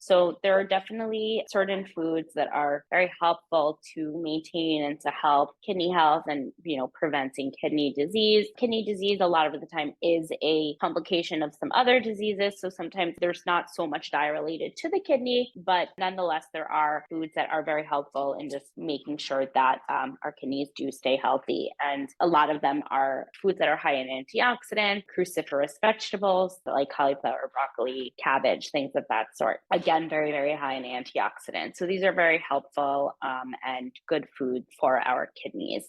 So there are definitely certain foods that are very helpful to maintain and to help kidney health and, preventing kidney disease. Kidney disease, a lot of the time, is a complication of some other diseases. So sometimes there's not so much diet related to the kidney, but nonetheless, there are foods that are very helpful in just making sure that our kidneys do stay healthy. And a lot of them are foods that are high in antioxidant, cruciferous vegetables like cauliflower, broccoli, cabbage, things of that sort. Again, very, very high in antioxidants. So these are very helpful and good foods for our kidneys.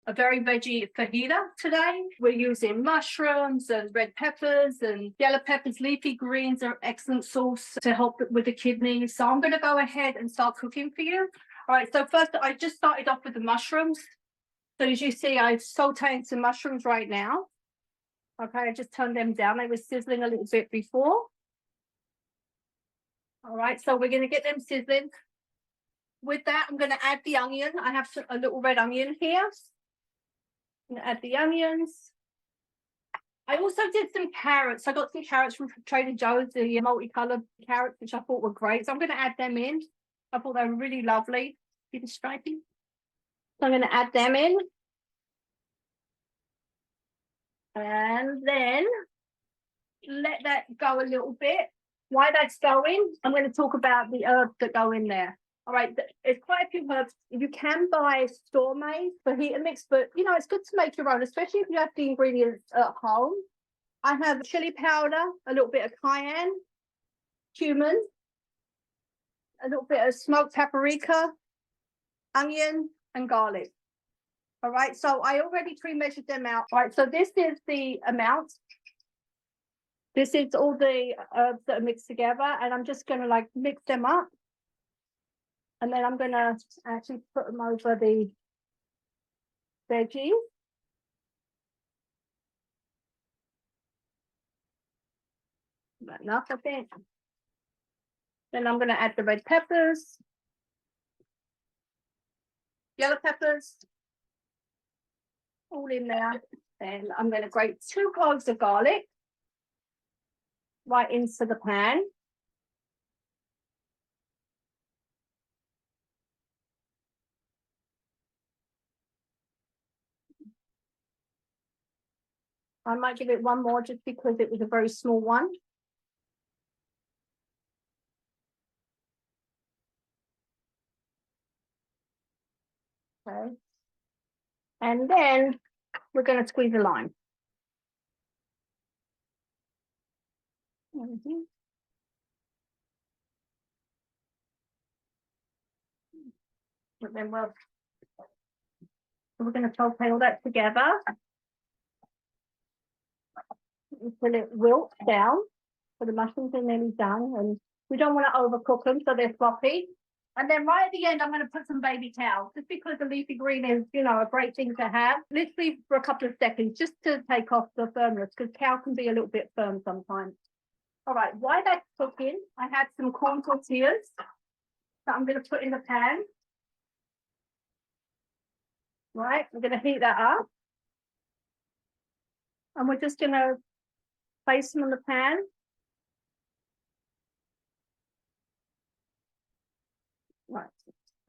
A very veggie fajita today. We're using mushrooms and red peppers and yellow peppers. Leafy greens are excellent sauce to help with the kidneys. So I'm going to go ahead and start cooking for you. All right, so first I just started off with the mushrooms. So as you see, I'm sauteing some mushrooms right now. Okay, I just turned them down. They were sizzling a little bit before. All right, so we're going to get them sizzling. With that, I'm going to add the onion. I have a little red onion here. I'm going to add the onions. I also did some carrots. I got some carrots from Trader Joe's, the multicolored carrots, which I thought were great. So I'm going to add them in. I thought they were really lovely. See the striping? So I'm going to add them in. And then let that go a little bit. While that's going, I'm going to talk about the herbs that go in there. All right, there's quite a few herbs. You can buy store-made fajita mix, but it's good to make your own, especially if you have the ingredients at home. I have chili powder, a little bit of cayenne, cumin, a little bit of smoked paprika, onion, and garlic. All right, so I already pre-measured them out. All right, so this is the amount. This is all the herbs that are mixed together, and I'm just going to mix them up. And then I'm going to actually put them over the veggies. Enough, I think. Then I'm going to add the red peppers, yellow peppers, all in there. Then I'm going to grate 2 cloves of garlic right into the pan. I might give it one more just because it was a very small one. Okay. And then we're going to squeeze a lime. But then we're going to saute all that together until it wilts down. So the mushrooms are nearly done, and we don't want to overcook them so they're floppy. And then right at the end, I'm going to put some baby kale, just because the leafy green is, a great thing to have. Literally for a couple of seconds, just to take off the firmness, because kale can be a little bit firm sometimes. All right, while that's cooking, I had some corn tortillas that I'm going to put in the pan. Right, I'm going to heat that up. And we're just going to place them in the pan. Right,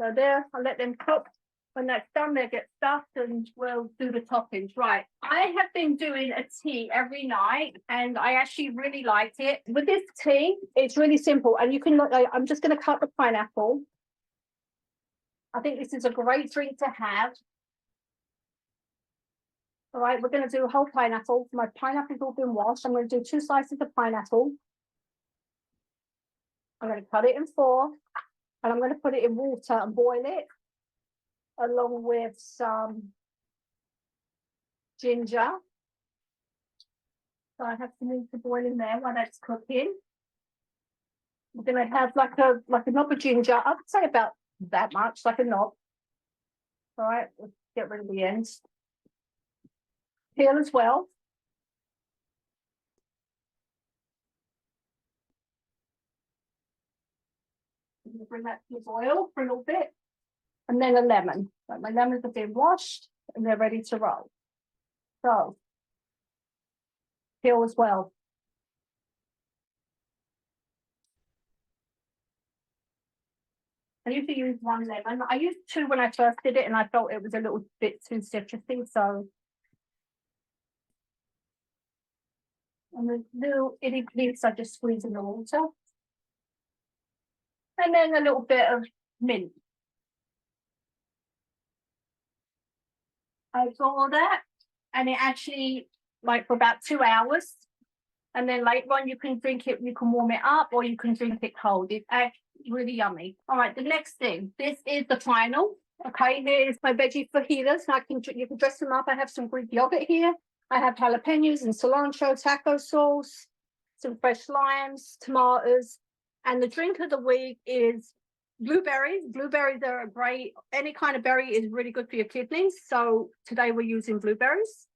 so there, I'll let them cook. When that's done, they get stuffed and we'll do the toppings. Right, I have been doing a tea every night and I actually really liked it. With this tea, it's really simple. And you can, I'm just going to cut the pineapple. I think this is a great drink to have. All right, we're going to do a whole pineapple. My pineapple's all been washed. I'm going to do 2 slices of pineapple. I'm going to cut it in 4. And I'm going to put it in water and boil it, along with some ginger. So I have some to boil in there while that's cooking. We're going to have like a knob of ginger. I would say about that much, like a knob. All right, let's get rid of the ends. Peel as well. I'm going to bring that to the boil for a little bit. And then a lemon. Like my lemons have been washed and they're ready to roll. So peel as well. I usually use 1 lemon. I used 2 when I first did it, and I felt it was a little bit too citrusy, so. And the little itty bits I just squeeze in the water. And then a little bit of mint. I saw that, and it actually, like, for about 2 hours. And then later on, you can drink it, you can warm it up, or you can drink it cold. It's actually really yummy. All right, the next thing, this is the final. Okay, here is my veggie fajitas. You can dress them up. I have some Greek yogurt here. I have jalapenos and cilantro, taco sauce, some fresh limes, tomatoes, and the drink of the week is blueberries. Blueberries are a great, any kind of berry is really good for your kidneys. So today we're using blueberries.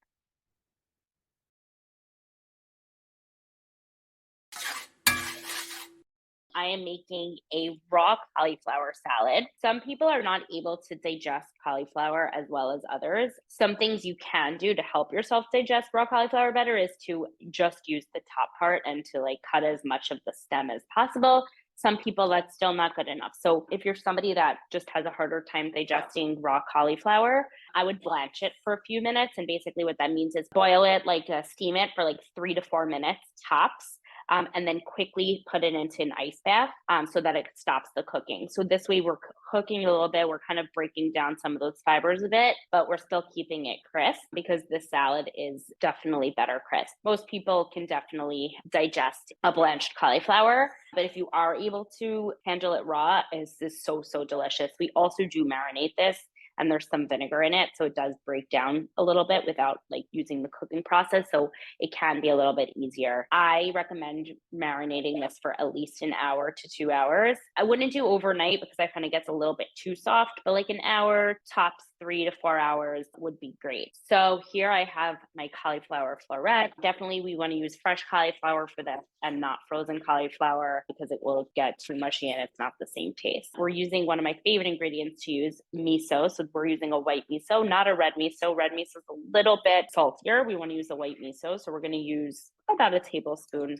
I am making a raw cauliflower salad. Some people are not able to digest cauliflower as well as others. Some things you can do to help yourself digest raw cauliflower better is to just use the top part and to like cut as much of the stem as possible. Some people, that's still not good enough. So if you're somebody that just has a harder time digesting raw cauliflower, I would blanch it for a few minutes. And basically what that means is boil it, like steam it for like 3 to 4 minutes tops. And then quickly put it into an ice bath so that it stops the cooking. So this way we're cooking a little bit, we're kind of breaking down some of those fibers a bit, but we're still keeping it crisp because this salad is definitely better crisp. Most people can definitely digest a blanched cauliflower, but if you are able to handle it raw, this is so, so delicious. We also do marinate this, and there's some vinegar in it, so it does break down a little bit without like using the cooking process, so it can be a little bit easier. I recommend marinating this for at least an hour to 2 hours. I wouldn't do overnight because I find it gets a little bit too soft, but like an hour, tops 3 to 4 hours would be great. So here I have my cauliflower floret. Definitely we want to use fresh cauliflower for this and not frozen cauliflower because it will get too mushy and it's not the same taste. We're using one of my favorite ingredients to use, miso. So we're using a white miso, not a red miso. Red miso is a little bit saltier. We want to use a white miso. So we're going to use about a tablespoon.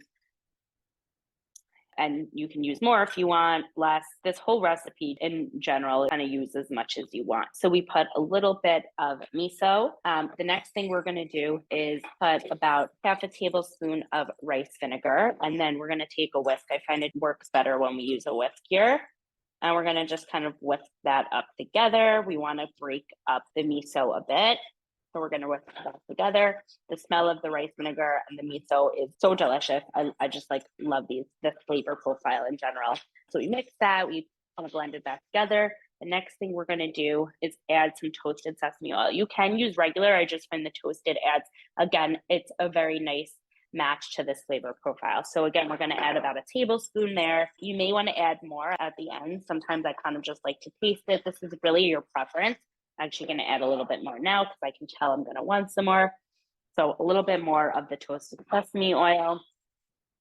And you can use more if you want, less. This whole recipe in general kind of use as much as you want. So we put a little bit of miso. The next thing we're going to do is put about half a tablespoon of rice vinegar. And then we're going to take a whisk. I find it works better when we use a whisk here. And we're going to just kind of whisk that up together. We want to break up the miso a bit. So we're going to whisk that together. The smell of the rice vinegar and the miso is so delicious. I just like love this flavor profile in general. So we mix that, we kind of blend it back together. The next thing we're going to do is add some toasted sesame oil. You can use regular. I just find the toasted adds, again, it's a very nice match to this flavor profile. So again, we're going to add about a tablespoon there. You may want to add more at the end. Sometimes I kind of just like to taste it. This is really your preference. I'm actually going to add a little bit more now because I can tell I'm going to want some more. So a little bit more of the toasted sesame oil.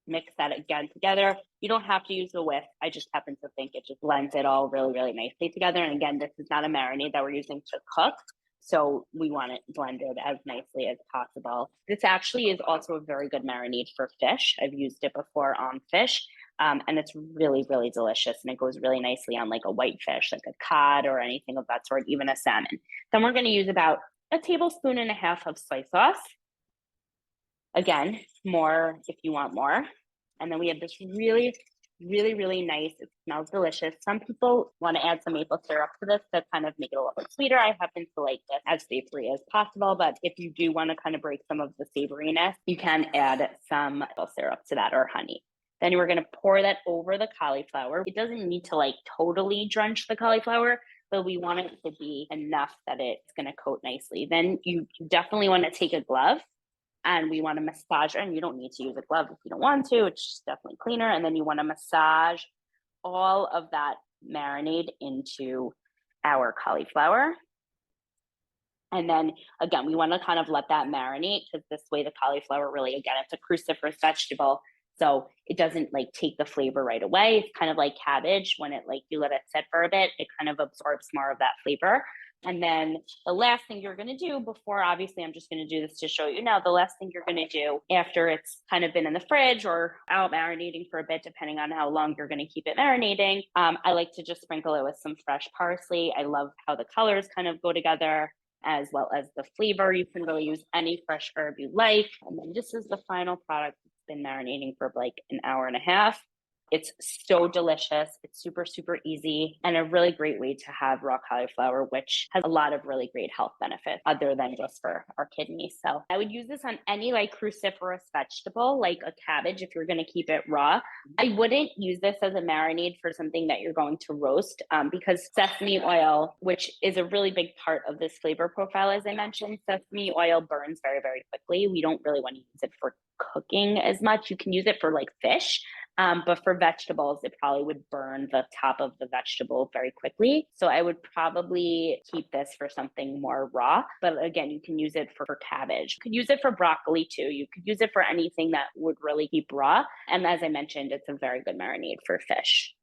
Mix that again together. You don't have to use the whisk. I just happen to think it just blends it all really, really nicely together. And again, this is not a marinade that we're using to cook. So we want it blended as nicely as possible. This actually is also a very good marinade for fish. I've used it before on fish. And it's really, really delicious. And it goes really nicely on like a white fish, like a cod or anything of that sort, even a salmon. Then we're going to use about a tablespoon and a half of soy sauce. Again, more if you want more. And then we have this really, really, really nice, it smells delicious. Some people want to add some maple syrup to this to kind of make it a little bit sweeter. I happen to like this as savory as possible, but if you do want to kind of break some of the savoriness, you can add some maple syrup to that or honey. Then we're going to pour that over the cauliflower. It doesn't need to like totally drench the cauliflower, but we want it to be enough that it's going to coat nicely. Then you definitely want to take a glove and we want to massage, and you don't need to use a glove if you don't want to, it's just definitely cleaner. And then you want to massage all of that marinade into our cauliflower. And then again, we want to kind of let that marinate because this way the cauliflower really, again, it's a cruciferous vegetable. So it doesn't like take the flavor right away. It's kind of like cabbage. When it like you let it sit for a bit, it kind of absorbs more of that flavor. And then the last thing you're going to do before, obviously, I'm just going to do this to show you now. The last thing you're going to do after it's kind of been in the fridge or out marinating for a bit, depending on how long you're going to keep it marinating, I like to just sprinkle it with some fresh parsley. I love how the colors kind of go together, as well as the flavor. You can really use any fresh herb you like. And then this is the final product. It's been marinating for like an hour and a half. It's so delicious. It's super, super easy and a really great way to have raw cauliflower, which has a lot of really great health benefits other than just for our kidneys. So I would use this on any like cruciferous vegetable, like a cabbage, if you're going to keep it raw. I wouldn't use this as a marinade for something that you're going to roast because sesame oil, which is a really big part of this flavor profile, as I mentioned, sesame oil burns very, very quickly. We don't really want to use it for cooking as much. You can use it for like fish. But for vegetables, it probably would burn the top of the vegetable very quickly. So I would probably keep this for something more raw. But again, you can use it for cabbage. You could use it for broccoli too. You could use it for anything that would really keep raw. And as I mentioned, it's a very good marinade for fish.